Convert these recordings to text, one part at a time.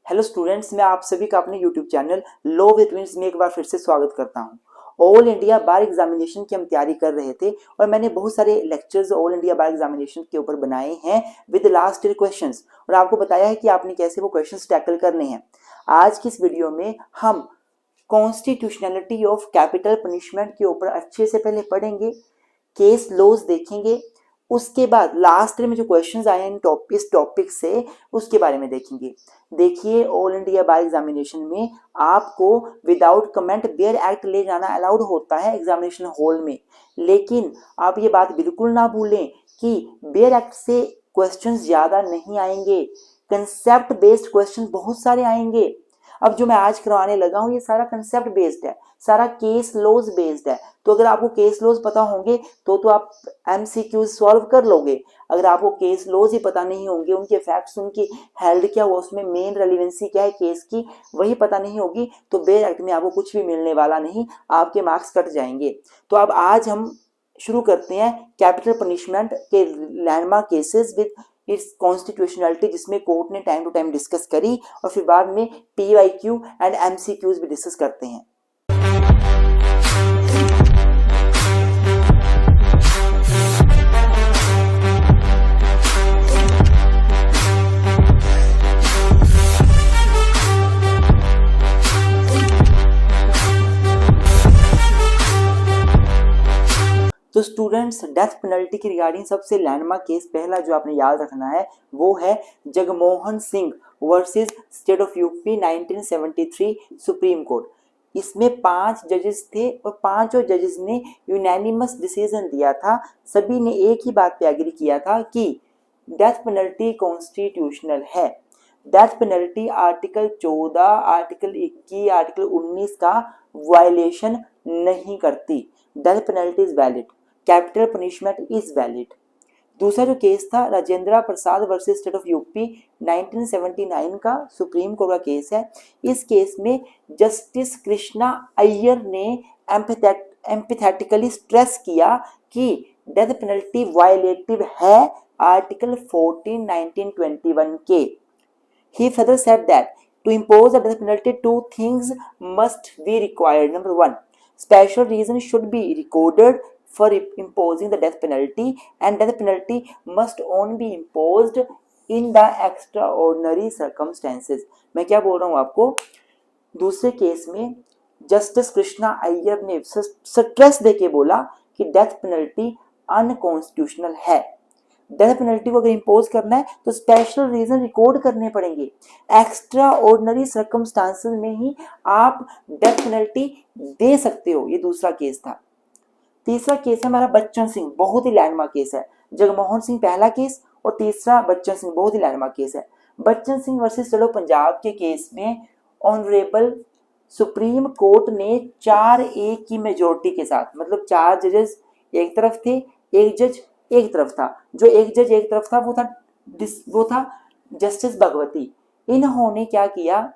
Hello students, मैं आप सभी का अपने YouTube channel low with twins में एक बार फिर से स्वागत करता हूं। ऑल इंडिया बार एग्जामिनेशन की हम तैयारी कर रहे थे और मैंने बहुत सारे लेक्चर्स ऑल इंडिया बार एग्जामिनेशन के ऊपर बनाए हैं विद लास्ट ईयर क्वेश्चंस और आपको बताया है कि आपने कैसे वो क्वेश्चंस टैकल करने हैं। आज की इस वीडियो में हम कॉन्स्टिट्यूशनलिटी ऑफ कैपिटल पनिशमेंट के ऊपर अच्छे से पहले पढ़ेंगे, केस लॉज देखेंगे, उसके बाद लास्ट में जो क्वेश्चंस आए हैं इस टॉपिक से उसके बारे में देखेंगे। देखिए, ऑल इंडिया बार एग्जामिनेशन में आपको विदाउट कमेंट बेयर एक्ट ले जाना अलाउड होता है एग्जामिनेशन हॉल में, लेकिन आप ये बात बिल्कुल ना भूलें कि बेयर एक्ट से क्वेश्चंस ज़्यादा नहीं आएंगे, कंसेप्ट बेस्ड क्वेश्चन बहुत सारे आएंगे। अब जो मैं आज करवाने लगा हूँ ये सारा कंसेप्ट बेस्ड है, सारा केस लॉज बेस्ड है। तो अगर आपको केस लॉज पता होंगे तो आप एमसीक्यूज सॉल्व कर लोगे। अगर आपको केस लॉज ही पता नहीं होंगे, उनके फैक्ट्स, उनकी हेल्ड क्या हुआ, उसमें मेन रेलिवेंसी क्या है केस की, वही पता नहीं होगी तो बेयर एक्ट में आपको कुछ भी मिलने वाला नहीं, आपके मार्क्स कट जाएंगे। तो अब आज हम शुरू करते हैं कैपिटल पनिशमेंट के landmark cases with its constitutionality, जिसमें कोर्ट ने टाइम टू टाइम डिस्कस करी और फिर बाद में पीवाईक्यू एंड एमसीक्यूज भी डिस्कस करते हैं। तो स्टूडेंट्स, डेथ पेनल्टी की रिगार्डिंग सबसे लैंडमार्क केस पहला जो आपने याद रखना है वो है Jagmohan Singh versus state of UP 1973 supreme court. इसमें 5 जजेस थे और पांचों जजेस ने यूनैनिमस डिसीजन दिया था। सभी ने एक ही बात पे एग्री किया था कि डेथ पेनल्टी कॉन्स्टिट्यूशनल है। Death penalty article 14, article 21, article 19 का वायलेशन नहीं करती। Death penalty is valid, capital punishment is valid. दूसरा जो केस था Rajendra Prasad versus state of UP 1979 का सुप्रीम कोर्ट का केस है। इस केस में जस्टिस कृष्णा अय्यर ने एम्पैथेटिकली स्ट्रेस किया कि डेथ पेनल्टी वायलेटिव है आर्टिकल 14 1921 के। He further said that to impose the death penalty, two things must be required. Number one, special reason should be recorded for imposing the death penalty, and death penalty must only be imposed in the extraordinary circumstances. मैं क्या बोल रहा हूँ आपको, दूसरे case में justice Krishna Iyer ने stress देके बोला कि डेथ पेनल्टी अनकॉन्स्टिट्यूशनल है। डेथ पेनल्टी को अगर इंपोज करना है तो स्पेशल रीजन रिकॉर्ड करने पड़ेंगे, एक्स्ट्रा ऑर्डिनरी सर्कमस्टांसेस में ही आप डेथ पेनल्टी दे सकते हो। ये दूसरा केस था। तीसरा केस है हमारा बच्चन सिंह, बहुत ही लैंडमार्क केस है। जगमोहन सिंह पहला केस और तीसरा बच्चन सिंह बहुत ही लैंडमार्क केस है। बच्चन सिंह वर्सेस चलो पंजाब के केस में ऑनरेबल सुप्रीम कोर्ट ने 4-1 की मेजोरिटी के साथ, मतलब 4 जजेस एक तरफ थे, एक जज एक तरफ था। जो एक जज एक तरफ था वो था जस्टिस भगवती। इन्होंने क्या किया,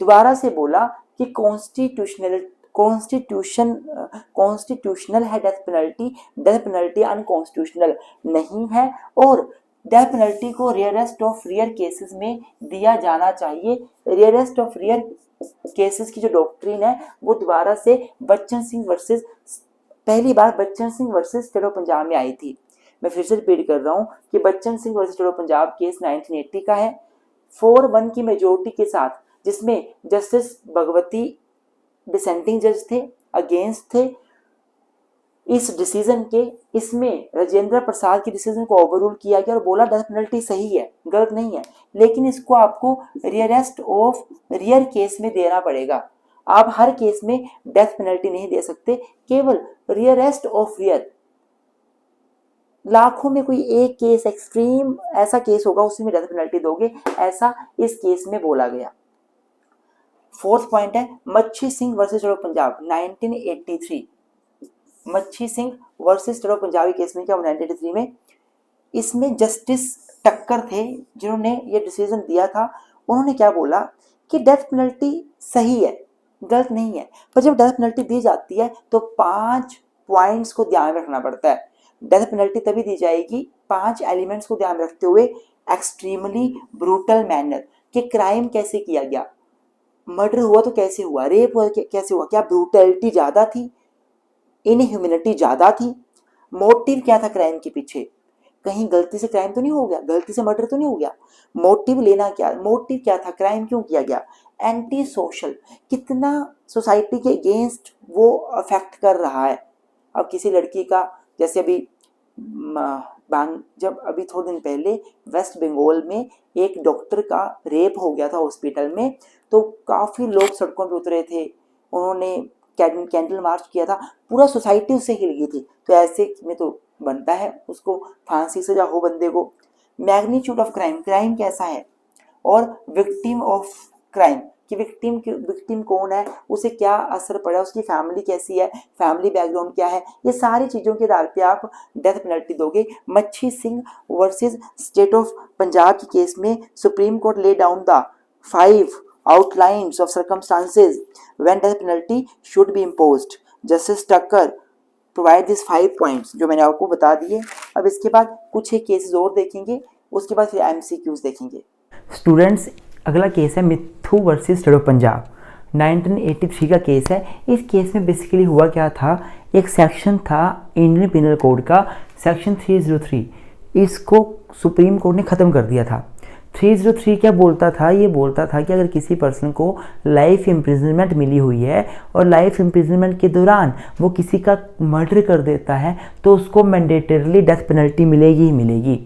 दोबारा से बोला कि कॉन्स्टिट्यूशनल है डेथ पेनल्टी अनकॉन्स्टिट्यूशनल नहीं है और डेथ पेनल्टी को रेयरेस्ट ऑफ रेयर केसेस में दिया जाना चाहिए। रेयरेस्ट ऑफ रेयर केसेस की जो डॉक्ट्रिन है वो दोबारा से बच्चन सिंह वर्सेस, पहली बार Bachan Singh versus state of Punjab में आई थी। मैं फिर से रिपीट कर रहा हूं कि Bachchan Singh versus state of Punjab case 1980 का है, 4-1 की मेजोरिटी के साथ, जिसमें जस्टिस भगवती डिसेंटिंग जज थे, अगेंस्ट थे इस डिसीजन के। इसमें राजेंद्र प्रसाद की डिसीजन को ओवररूल किया गया और बोला डेथ पेनल्टी सही है, गलत नहीं है, लेकिन इसको आपको रेयरेस्ट ऑफ रेयर केस में देना पड़ेगा। आप हर केस में डेथ पेनल्टी नहीं दे सकते, केवल रेयरेस्ट ऑफ रेयर, लाखों में कोई एक केस, एक्सट्रीम ऐसा केस होगा उसमें डेथ पेनल्टी दोगे, ऐसा इस केस में बोला गया। फोर्थ पॉइंट है मच्छी Singh versus state of Punjab 1983। मच्छी Singh versus state of Punjab case में क्या 1983 में, इसमें जस्टिस टक्कर थे जिन्होंने ये डिसीजन दिया था। उन्होंने क्या बोला कि डेथ पेनल्टी सही है, गलत नहीं है, पर जब डेथ पेनल्टी दी जाती है तो 5 पॉइंट्स को ध्यान रखना पड़ता है। डेथ पेनल्टी तभी दी जाएगी 5 एलिमेंट्स को ध्यान रखते हुए, एक्सट्रीमली ब्रूटल मैनर, कि क्राइम कैसे किया गया, मर्डर हुआ तो कैसे हुआ, रेप हुआ कैसे हुआ, क्या ब्रूटैलिटी ज़्यादा थी, इनह्यूमैनिटी ज़्यादा थी, मोटिव क्या था क्राइम के पीछे, कहीं गलती से क्राइम तो नहीं हो गया, गलती से मर्डर तो नहीं हो गया, मोटिव लेना क्या, मोटिव क्या था, क्राइम क्यों किया गया, एंटी सोशल, कितना सोसाइटी के अगेंस्ट वो अफेक्ट कर रहा है। अब किसी लड़की का, जैसे अभी जब अभी थोड़े दिन पहले वेस्ट बंगाल में एक डॉक्टर का रेप हो गया था हॉस्पिटल में, तो काफ़ी लोग सड़कों पे उतरे थे, उन्होंने कैंडल मार्च किया था, पूरा सोसाइटी उससे हिल गई थी। तो ऐसे में तो बनता है उसको फांसी सजा हो बंदे को। मैग्नीट्यूड ऑफ क्राइम, क्राइम कैसा है, और विक्टिम ऑफ क्राइम कि विक्टिम कौन है, उसे क्या असर पड़ा, उसकी फैमिली कैसी है, फैमिली बैकग्राउंड क्या है, ये सारी चीज़ों के आधार पे आप डेथ पेनल्टी दोगे। मच्छी Singh versus state of Punjab के केस में supreme court lay down the 5 outlines of circumstances when death penalty should be imposed. Justice Tucker provide these 5 points जो मैंने आपको बता दिए। अब इसके बाद कुछ एक केसेस और देखेंगे, उसके बाद फिर MCQs देखेंगे। स्टूडेंट्स, अगला केस है मिथु वर्सेस स्टेट ऑफ पंजाब, 1983 का केस है। इस केस में बेसिकली हुआ क्या था, एक सेक्शन था इंडियन पिनल कोड का सेक्शन 303, इसको सुप्रीम कोर्ट ने ख़त्म कर दिया था। 303 क्या बोलता था, ये बोलता था कि अगर किसी पर्सन को लाइफ इम्प्रिजनमेंट मिली हुई है और लाइफ इम्प्रिजनमेंट के दौरान वो किसी का मर्डर कर देता है तो उसको मैंडेटरली डेथ पेनल्टी मिलेगी ही मिलेगी।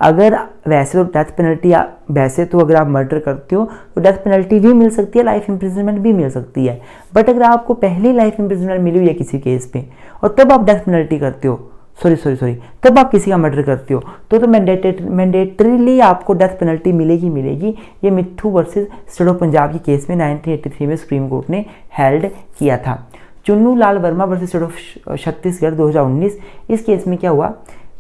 अगर वैसे तो डेथ पेनल्टी, वैसे तो अगर आप मर्डर करते हो तो डेथ पेनल्टी भी मिल सकती है, लाइफ इम्प्रिजनमेंट भी मिल सकती है, बट अगर आपको पहले लाइफ इम्प्रिजनमेंट मिली हुई है किसी केस पे और तब आप डेथ पेनल्टी करते हो, सॉरी तब आप किसी का मर्डर करते हो तो मैंडेटरीली आपको डेथ पेनल्टी मिलेगी। ये मिथु वर्सेस स्टेट ऑफ पंजाब के केस में 1983 में सुप्रीम कोर्ट ने हेल्ड किया था। Chunnu Lal Verma versus state of Chhattisgarh 2019, इस केस में क्या हुआ,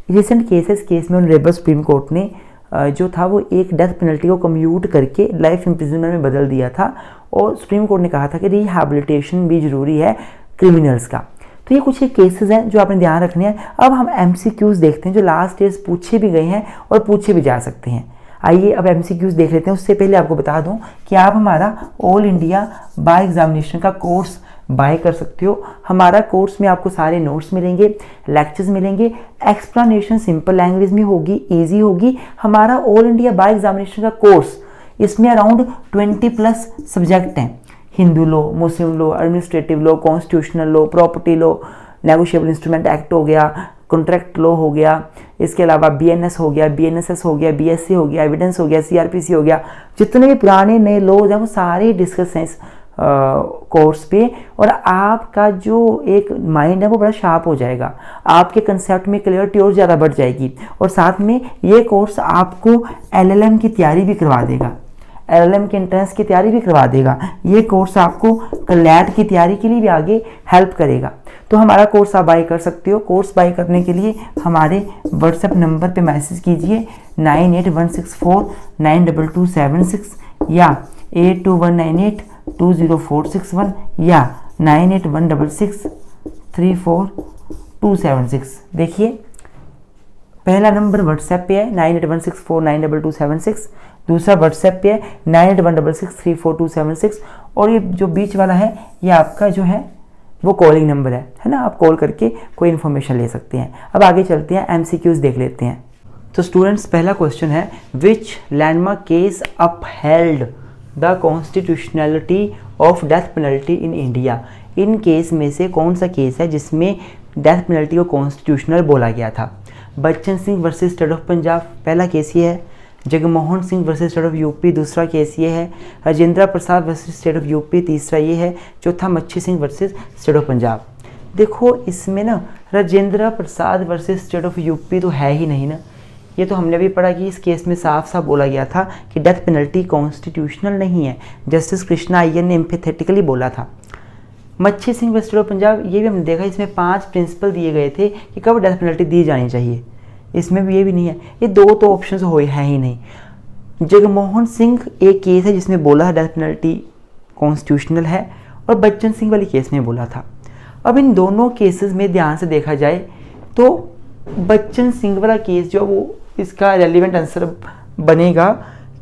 रिसेंट केस है। इस केस में ऑनरेबल सुप्रीम कोर्ट ने जो था वो एक डेथ पेनल्टी को कम्यूट करके लाइफ इम्प्रिजनमेंट में बदल दिया था और सुप्रीम कोर्ट ने कहा था कि रिहैबिलिटेशन भी ज़रूरी है क्रिमिनल्स का। तो ये कुछ एक केसेस हैं जो आपने ध्यान रखने हैं। अब हम MCQs देखते हैं जो लास्ट ईयर पूछे भी गए हैं और पूछे भी जा सकते हैं। आइए अब MCQs देख लेते हैं। उससे पहले आपको बता दूं कि आप हमारा ऑल इंडिया बार एग्जामिनेशन का कोर्स बाय कर सकते हो। हमारा कोर्स में आपको सारे नोट्स मिलेंगे, लेक्चर्स मिलेंगे, एक्सप्लेनेशन सिंपल लैंग्वेज में होगी, ईजी होगी। हमारा ऑल इंडिया बार एग्जामिनेशन का कोर्स, इसमें अराउंड 20+ सब्जेक्ट हैं, हिंदू लॉ, मुस्लिम law, administrative law, constitutional law, property law, negotiable instrument act हो गया, कॉन्ट्रैक्ट लॉ हो गया, इसके अलावा BNS हो गया, BNSS हो गया, BSc हो गया, एविडेंस हो गया, CRPC हो गया, जितने भी पुराने नए लॉज हैं वो सारे डिस्कस हैं इस कोर्स पे। और आपका जो एक माइंड है वो बड़ा शार्प हो जाएगा, आपके कंसेप्ट में क्लियरिटी और ज़्यादा बढ़ जाएगी। और साथ में ये कोर्स आपको LLM की तैयारी भी करवा देगा, LLM के एंट्रेंस की तैयारी भी करवा देगा। ये कोर्स आपको क्लैट की तैयारी के लिए भी आगे हेल्प करेगा। तो हमारा कोर्स आप बाय कर सकते हो। कोर्स बाय करने के लिए हमारे व्हाट्सएप नंबर पे मैसेज कीजिए 9816492276 या 8219820461 या 9816634276। देखिए पहला नंबर व्हाट्सएप पे है 9816492276, दूसरा व्हाट्सएप पे है 9816634276 और ये जो बीच वाला है ये आपका जो है वो कॉलिंग नंबर है ना, आप कॉल करके कोई इन्फॉर्मेशन ले सकते हैं। अब आगे चलते हैं, MCQs देख लेते हैं। तो स्टूडेंट्स, पहला क्वेश्चन है which landmark case upheld the constitutionality of death penalty in India. इन केस में से कौन सा केस है जिसमें डेथ पेनल्टी को कॉन्स्टिट्यूशनल बोला गया था। Bachchan Singh versus state of Punjab, पहला केस ये है। Jagmohan Singh versus state of UP, दूसरा केस ये है। Rajendra Prasad versus state of UP, तीसरा ये है। चौथा मच्छी Singh versus state of Punjab. देखो इसमें ना Rajendra Prasad versus state of UP तो है ही नहीं ना, ये तो हमने भी पढ़ा कि इस केस में साफ साफ बोला गया था कि डेथ पेनल्टी कॉन्स्टिट्यूशनल नहीं है। जस्टिस कृष्णा अय्यर ने एम्फेथेटिकली बोला था। मच्छी Singh versus state of Punjab, ये भी हमने देखा, इसमें 5 प्रिंसिपल दिए गए थे कि कब डेथ पेनल्टी दी जानी चाहिए, इसमें भी ये भी नहीं है। ये 2 तो ऑप्शन है ही नहीं। जगमोहन सिंह एक केस है जिसमें बोला है डेथ पेनल्टी कॉन्स्टिट्यूशनल है और बच्चन सिंह वाली केस में बोला था। अब इन दोनों केसेस में ध्यान से देखा जाए तो बच्चन सिंह वाला केस जो वो इसका रेलिवेंट आंसर बनेगा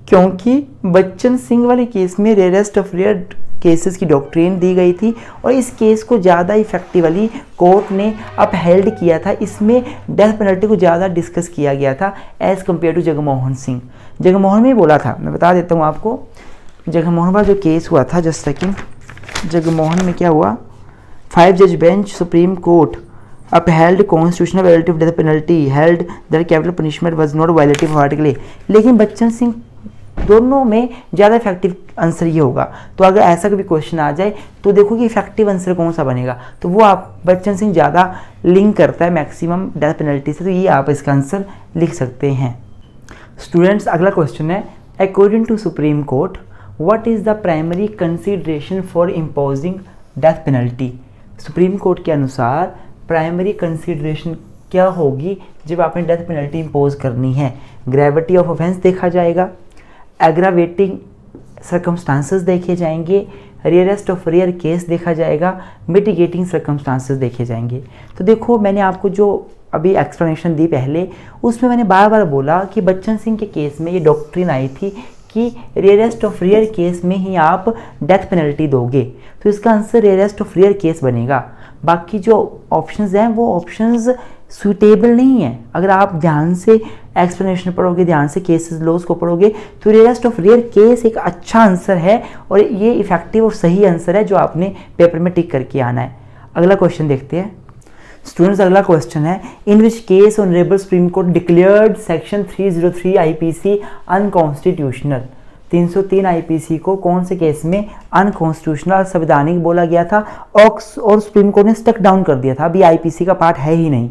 क्योंकि बच्चन सिंह वाले केस में रेयरेस्ट ऑफ रेयर केसेस की डॉक्ट्रिन दी गई थी और इस केस को ज़्यादा इफेक्टिवली कोर्ट ने अपहेल्ड किया था। इसमें डेथ पेनल्टी को ज़्यादा डिस्कस किया गया था as compared to Jagmohan Singh. Jagmohan में बोला था, मैं बता देता हूँ आपको, जगमोहन वाला जो केस हुआ था, जस्ट सेकंड, जगमोहन में क्या हुआ, 5 जज bench supreme court upheld constitutional validity of death penalty, held that capital punishment was not violative of article A। लेकिन बच्चन सिंह, दोनों में ज़्यादा इफेक्टिव आंसर ये होगा। तो अगर ऐसा कभी क्वेश्चन आ जाए तो देखो कि इफेक्टिव आंसर कौन सा बनेगा, तो वो आप बच्चन सिंह ज़्यादा लिंक करता है मैक्सिमम डेथ पेनल्टी से, तो ये आप इसका आंसर लिख सकते हैं। स्टूडेंट्स, अगला क्वेश्चन है, according to Supreme Court what is the primary consideration for imposing death penalty. Supreme Court के अनुसार प्राइमरी कंसीडरेशन क्या होगी जब आपने डेथ पेनल्टी इम्पोज करनी है। ग्रेविटी ऑफ ऑफेंस देखा जाएगा, एग्रावेटिंग सर्कमस्टांसेस देखे जाएंगे, रेयरेस्ट ऑफ रेयर केस देखा जाएगा, मिटिगेटिंग सर्कमस्टांसेस देखे जाएंगे। तो देखो, मैंने आपको जो अभी एक्सप्लेनेशन दी पहले, उसमें मैंने बार बार बोला कि बच्चन सिंह के केस में ये डॉक्ट्रिन आई थी कि रेयरेस्ट ऑफ रेयर केस में ही आप डेथ पेनल्टी दोगे, तो इसका answer rarest of rare case बनेगा। बाकी जो ऑप्शंस हैं वो ऑप्शंस सूटेबल नहीं है। अगर आप ध्यान से एक्सप्लेनेशन पढ़ोगे, ध्यान से केसेस लॉज को पढ़ोगे, तो रेयरेस्ट ऑफ रेयर केस एक अच्छा आंसर है और ये इफेक्टिव और सही आंसर है जो आपने पेपर में टिक करके आना है। अगला क्वेश्चन देखते हैं स्टूडेंट्स। अगला क्वेश्चन है, in which case honourable supreme court declared section 303 IPC unconstitutional. 303 IPC को कौन से केस में अनकॉन्स्टिट्यूशनल, संवैधानिक बोला गया था और सुप्रीम कोर्ट ने स्टक डाउन कर दिया था, अभी आईपीसी का पार्ट है ही नहीं।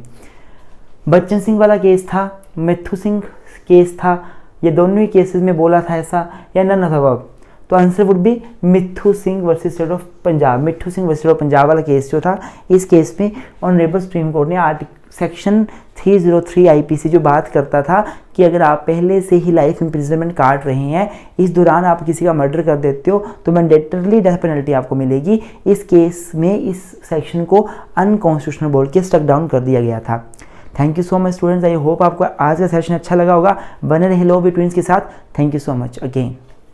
बच्चन सिंह वाला केस था, मिथु सिंह केस था, ये दोनों ही केसेस में बोला था ऐसा, या नन ऑफ द अबव। तो answer would be Mithu Singh versus state of Punjab. Mithu Singh versus state of Punjab वाला केस जो था, इस केस में ऑनरेबल सुप्रीम कोर्ट ने सेक्शन 303 आईपीसी जो बात करता था कि अगर आप पहले से ही लाइफ इम्प्रिजनमेंट काट रहे हैं, इस दौरान आप किसी का मर्डर कर देते हो, तो मैंडेटरली डेथ पेनल्टी आपको मिलेगी। इस केस में इस सेक्शन को अनकॉन्स्टिट्यूशनल बोल के स्टक डाउन कर दिया गया था। Thank you so much students, I hope आपको आज का सेशन अच्छा लगा होगा। बने रहे लॉ बिटवीन्स के साथ। Thank you so much again.